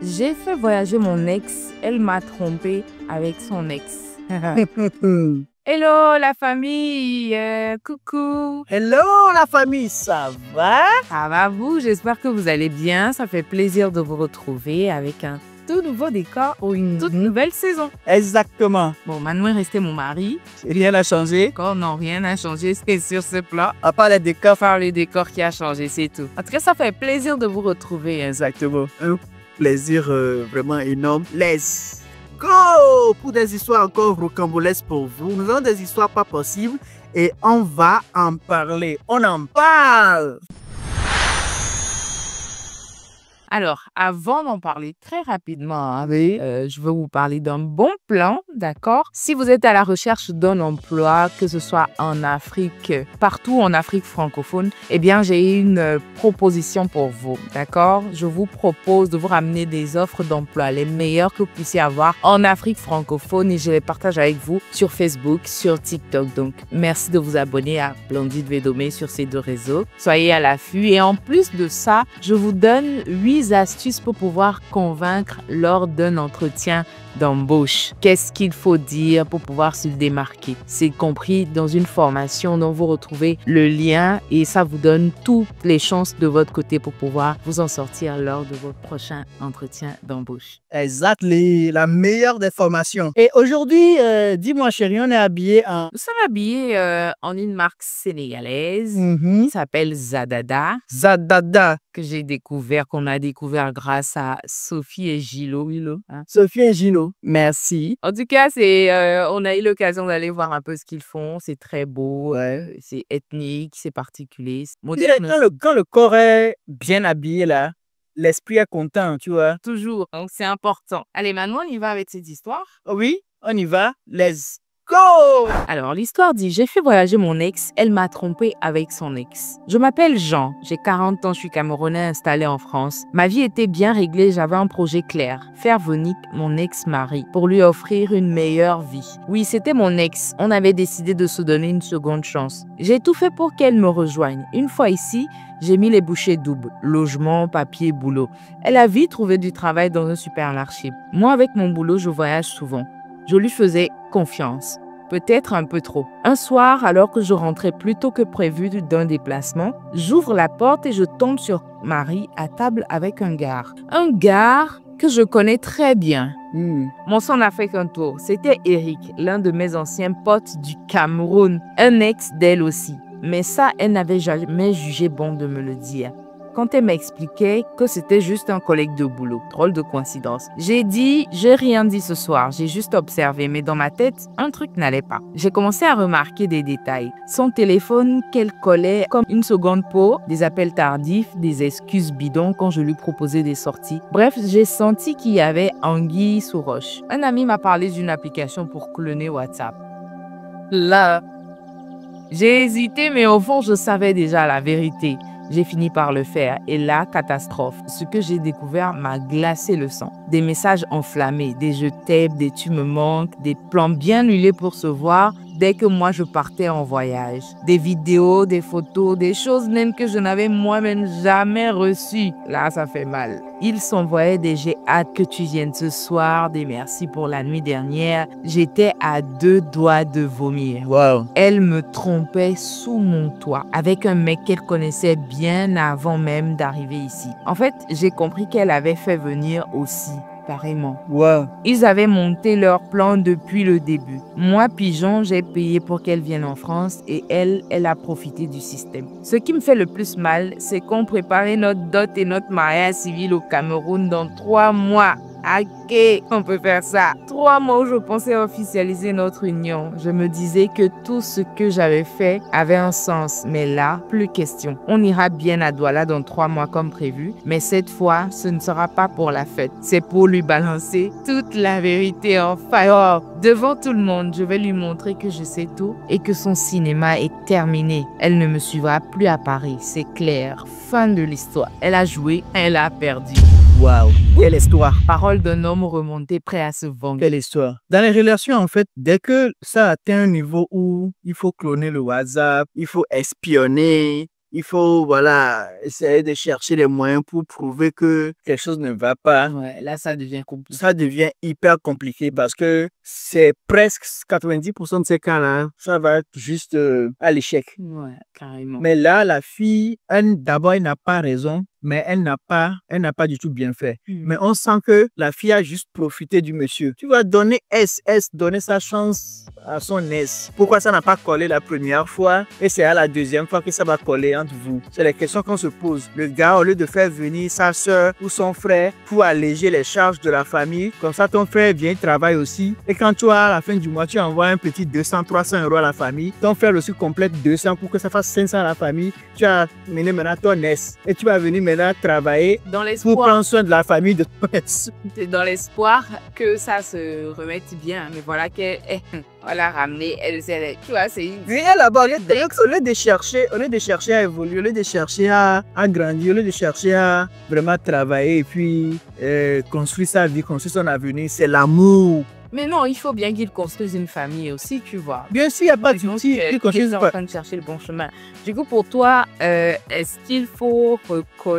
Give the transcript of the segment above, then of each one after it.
J'ai fait voyager mon ex. Elle m'a trompé avec son ex. Hello la famille, coucou. Hello la famille, ça va? Ça va vous? J'espère que vous allez bien. Ça fait plaisir de vous retrouver avec un tout nouveau décor ou une toute nouvelle saison. Exactement. Bon, Manu est resté mon mari. Rien n'a changé. Encore non, rien n'a changé, c'est sur ce plan. À part les décors. Enfin, le décor qui a changé, c'est tout. En tout cas, ça fait plaisir de vous retrouver. Exactement. Un plaisir vraiment énorme. Let's go! Pour des histoires encore rocambolesques pour vous. Nous avons des histoires pas possibles et on va en parler. On en parle! Alors, avant d'en parler très rapidement, je veux vous parler d'un bon plan, d'accord? Si vous êtes à la recherche d'un emploi, que ce soit en Afrique, partout en Afrique francophone, eh bien, j'ai une proposition pour vous, d'accord? Je vous propose de vous ramener des offres d'emploi, les meilleures que vous puissiez avoir en Afrique francophone et je les partage avec vous sur Facebook, sur TikTok. Donc, merci de vous abonner à Blandine Védomé sur ces deux réseaux. Soyez à l'affût et en plus de ça, je vous donne 8 astuces pour pouvoir convaincre lors d'un entretien d'embauche. Qu'est-ce qu'il faut dire pour pouvoir se démarquer? C'est compris dans une formation dont vous retrouvez le lien et ça vous donne toutes les chances de votre côté pour pouvoir vous en sortir lors de votre prochain entretien d'embauche. Exact, la meilleure des formations. Et aujourd'hui, dis-moi chérie, on est habillé en... Nous sommes habillés en une marque sénégalaise qui s'appelle Zadada. Zadada. Que j'ai découvert, qu'on a découvert grâce à Sophie et Gilo. Hein? Sophie et Gilo. Merci. En tout cas, on a eu l'occasion d'aller voir un peu ce qu'ils font. C'est très beau, c'est ethnique, c'est particulier. Quand le corps est bien habillé, là, l'esprit est content, tu vois. Toujours, donc c'est important. Allez, maintenant, on y va avec cette histoire. Oui, on y va. Let's go! Alors, l'histoire dit, j'ai fait voyager mon ex, elle m'a trompé avec son ex. Je m'appelle Jean, j'ai 40 ans, je suis camerounais installé en France. Ma vie était bien réglée, j'avais un projet clair, faire venir mon ex-mari pour lui offrir une meilleure vie. Oui, c'était mon ex, on avait décidé de se donner une seconde chance. J'ai tout fait pour qu'elle me rejoigne. Une fois ici, j'ai mis les bouchées doubles, logement, papier, boulot. Elle a vite trouvé du travail dans un supermarché. Moi, avec mon boulot, je voyage souvent. Je lui faisais confiance, peut-être un peu trop. Un soir, alors que je rentrais plus tôt que prévu d'un déplacement, j'ouvre la porte et je tombe sur Marie à table avec un gars. Un gars que je connais très bien. Mon sang n'a fait qu'un tour. C'était Eric, l'un de mes anciens potes du Cameroun, un ex d'elle aussi. Mais ça, elle n'avait jamais jugé bon de me le dire. Quand elle m'expliquait que c'était juste un collègue de boulot. Drôle de coïncidence. J'ai rien dit ce soir, j'ai juste observé, mais dans ma tête, un truc n'allait pas. J'ai commencé à remarquer des détails. Son téléphone qu'elle collait comme une seconde peau, des appels tardifs, des excuses bidons quand je lui proposais des sorties. Bref, j'ai senti qu'il y avait anguille sous roche. Un ami m'a parlé d'une application pour cloner WhatsApp. Là, j'ai hésité, mais au fond, je savais déjà la vérité. J'ai fini par le faire et là, catastrophe. Ce que j'ai découvert m'a glacé le sang. Des messages enflammés, des je t'aime, des tu me manques, des plans bien huilés pour se voir dès que moi je partais en voyage. Des vidéos, des photos, des choses même que je n'avais moi-même jamais reçues. Là, ça fait mal. Il s'envoyait des j'ai hâte que tu viennes ce soir, des merci pour la nuit dernière. J'étais à 2 doigts de vomir. Wow. Elle me trompait sous mon toit avec un mec qu'elle connaissait bien avant même d'arriver ici. En fait, j'ai compris qu'elle avait fait venir aussi. Carrément. Wow. Ils avaient monté leur plan depuis le début. Moi, pigeon, j'ai payé pour qu'elle vienne en France et elle a profité du système. Ce qui me fait le plus mal, c'est qu'on préparait notre dot et notre mariage civil au Cameroun dans 3 mois. Ok, on peut faire ça. 3 mois où je pensais officialiser notre union. Je me disais que tout ce que j'avais fait avait un sens. Mais là, plus question. On ira bien à Douala dans 3 mois comme prévu. Mais cette fois, ce ne sera pas pour la fête. C'est pour lui balancer toute la vérité en fire. Devant tout le monde, je vais lui montrer que je sais tout et que son cinéma est terminé. Elle ne me suivra plus à Paris, c'est clair. Fin de l'histoire. Elle a joué, elle a perdu. Waouh, quelle histoire. Parole d'un homme remonté prêt à se venger. Quelle histoire. Dans les relations, en fait, dès que ça atteint un niveau où il faut cloner le WhatsApp, il faut espionner, il faut, voilà, essayer de chercher les moyens pour prouver que quelque chose ne va pas. Ouais, là, ça devient compliqué. Ça devient hyper compliqué parce que c'est presque 90% de ces cas-là, ça va être juste à l'échec. Ouais, carrément. Mais là, la fille, d'abord, elle n'a pas raison, mais elle n'a pas du tout bien fait. Mais on sent que la fille a juste profité du monsieur. Tu vas donner donner sa chance à son S. Pourquoi ça n'a pas collé la première fois et c'est à la deuxième fois que ça va coller entre vous? C'est les questions qu'on se pose. Le gars, au lieu de faire venir sa soeur ou son frère pour alléger les charges de la famille, comme ça ton frère vient, travaille aussi. Et quand tu as à la fin du mois, tu envoies un petit 200, 300 euros à la famille. Ton frère aussi complète 200 pour que ça fasse 500 à la famille. Tu as mené maintenant ton S. Et tu vas venir maintenant travailler Dans pour prendre soin de la famille de ton S. dans l'espoir que ça se remette bien. Mais voilà qu'elle on l'a ramenée. Tu vois, c'est une... Et elle là-bas, au lieu de chercher à évoluer, au lieu de chercher à grandir, au lieu de chercher à vraiment travailler et puis construire sa vie, construire son avenir, c'est l'amour. Mais non, il faut bien qu'il construise une famille aussi, tu vois. Bien sûr, il n'y a pas de souci. Il est en train de chercher le bon chemin. Du coup, pour toi, est-ce qu'il faut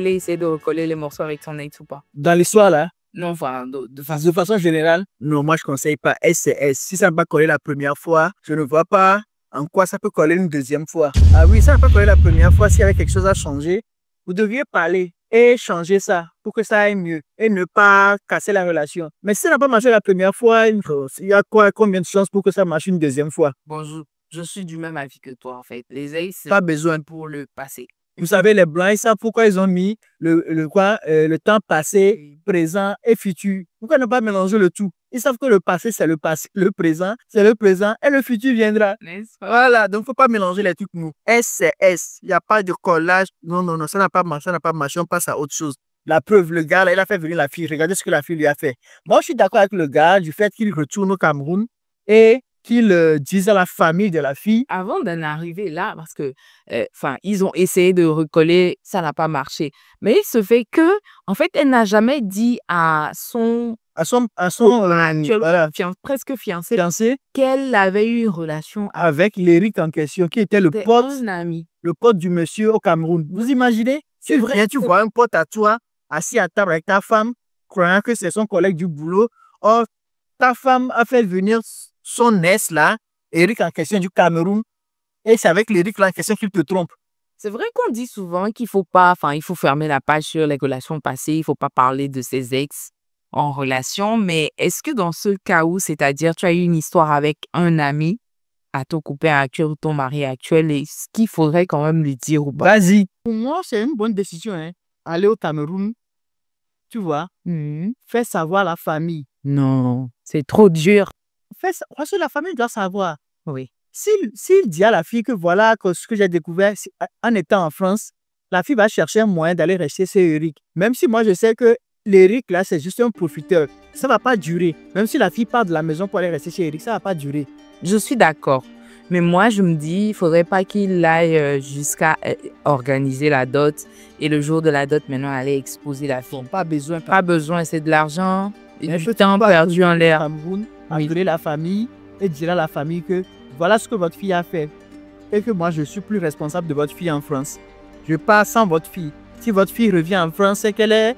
essayer de recoller les morceaux avec son ex ou pas? Dans l'histoire, là, non, enfin, de façon générale, non, moi, je ne conseille pas SCS. Si ça n'a pas collé la première fois, je ne vois pas en quoi ça peut coller une deuxième fois. Ah oui, ça n'a pas collé la première fois. S'il y avait quelque chose à changer, vous deviez parler et changer ça pour que ça aille mieux et ne pas casser la relation. Mais si ça n'a pas marché la première fois, il y a combien de chances pour que ça marche une deuxième fois? Bonjour, je suis du même avis que toi en fait. Les ex, pas besoin pour le passé. Vous savez, les Blancs, ils savent pourquoi ils ont mis le temps passé, présent et futur. Pourquoi ne pas mélanger le tout? Ils savent que le passé, c'est le passé, le présent, c'est le présent et le futur viendra. Voilà, donc il ne faut pas mélanger les trucs nous. S, c'est S. Il n'y a pas de collage. Non, non, non, ça n'a pas marché, on passe à autre chose. La preuve, le gars, là, il a fait venir la fille. Regardez ce que la fille lui a fait. Moi, je suis d'accord avec le gars du fait qu'il retourne au Cameroun et qu'il dise à la famille de la fille. Avant d'en arriver là, parce que, ils ont essayé de recoller, ça n'a pas marché. Mais il se fait que, en fait, elle n'a jamais dit à son voilà, presque fiancé qu'elle avait eu une relation avec l'Éric en question, qui était le pote du monsieur au Cameroun. Vous imaginez? C'est vrai. Tu vois un pote à toi assis à table avec ta femme, croyant que c'est son collègue du boulot. Or, ta femme a fait venir son ex là, Eric en question du Cameroun, et c'est avec l'Eric là en question qu'il te trompe. C'est vrai qu'on dit souvent qu'il faut pas, il faut fermer la page sur les relations passées, il faut pas parler de ses ex en relation, mais est-ce que dans ce cas où, c'est-à-dire tu as eu une histoire avec un ami à ton copain actuel ou ton mari actuel, est-ce qu'il faudrait quand même lui dire ou pas? Vas-y. Pour moi, c'est une bonne décision, hein. Aller au Cameroun, tu vois, faire savoir la famille. Non, c'est trop dur. Parce que la famille doit savoir. Oui. S'il dit à la fille que voilà ce que j'ai découvert en étant en France, la fille va chercher un moyen d'aller rester chez Eric. Même si moi je sais que l'Eric là c'est juste un profiteur. Ça ne va pas durer. Même si la fille part de la maison pour aller rester chez Eric, ça ne va pas durer. Je suis d'accord. Mais moi, je me dis, il ne faudrait pas qu'il aille jusqu'à organiser la dot et le jour de la dot, maintenant, aller exposer la fille. Pas besoin. Pas besoin, c'est de l'argent et du temps perdu en l'air. Appeler la famille et dire à la famille que voilà ce que votre fille a fait et que moi, je suis plus responsable de votre fille en France. Je pars sans votre fille. Si votre fille revient en France, c'est elle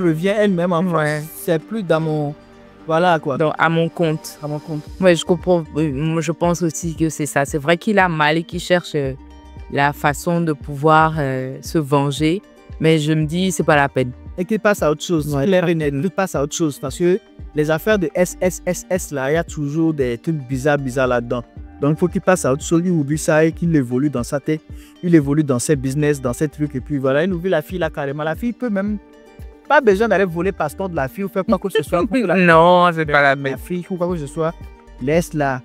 revient elle-même en France. Ouais. C'est plus dans mon... Voilà quoi. Donc, à mon compte. À mon compte. Oui, je comprends. Moi, je pense aussi que c'est ça. C'est vrai qu'il a mal et qu'il cherche la façon de pouvoir se venger. Mais je me dis, c'est pas la peine. Et qu'il passe à autre chose. Ouais. Il passe à autre chose. Parce que les affaires de SSSS, là, il y a toujours des trucs bizarres là-dedans. Donc, il faut qu'il passe à autre chose. Il oublie ça et qu'il évolue dans sa tête. Il évolue dans ses business, dans ses trucs. Et puis voilà, il oublie la fille là carrément. La fille peut même... Pas besoin d'aller voler le passeport de la fille ou faire quoi que ce soit. Non, c'est pas la même. La fille ou quoi que ce soit, laisse-la.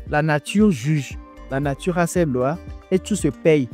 La nature juge. La nature a ses lois et tout se paye.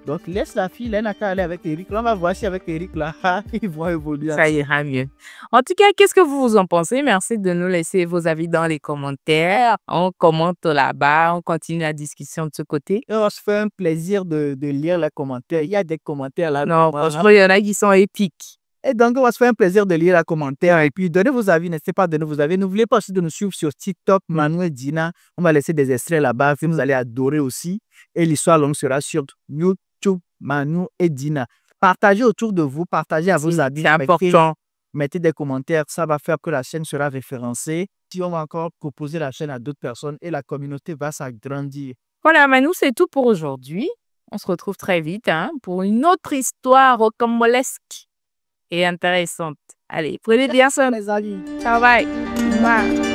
Donc laisse la fille, elle n'a qu'à aller avec Eric. Là, on va voir si avec Eric, là, ils vont évoluer. Ça ira mieux. En tout cas, qu'est-ce que vous en pensez? Merci de nous laisser vos avis dans les commentaires. On commente là-bas, on continue la discussion de ce côté. Et on se fait un plaisir de lire les commentaires. Il y a des commentaires là. Non, franchement, il y en a qui sont épiques. Et donc, on va se faire un plaisir de lire les commentaires et puis donnez vos avis. N'hésitez pas à donner vos avis. N'oubliez pas aussi de nous suivre sur TikTok, Manuel Dina. On va laisser des extraits là-bas. Vous allez adorer aussi. Et l'histoire longue sera sur YouTube. Manu et Dina. Partagez autour de vous, partagez à vos amis. C'est important. Mettez des commentaires, ça va faire que la chaîne sera référencée. Si on va encore proposer la chaîne à d'autres personnes et la communauté va s'agrandir. Voilà, Manu, c'est tout pour aujourd'hui. On se retrouve très vite pour une autre histoire rocambolesque et intéressante. Allez, prenez bien soin. Les amis. Ciao, bye. Bye.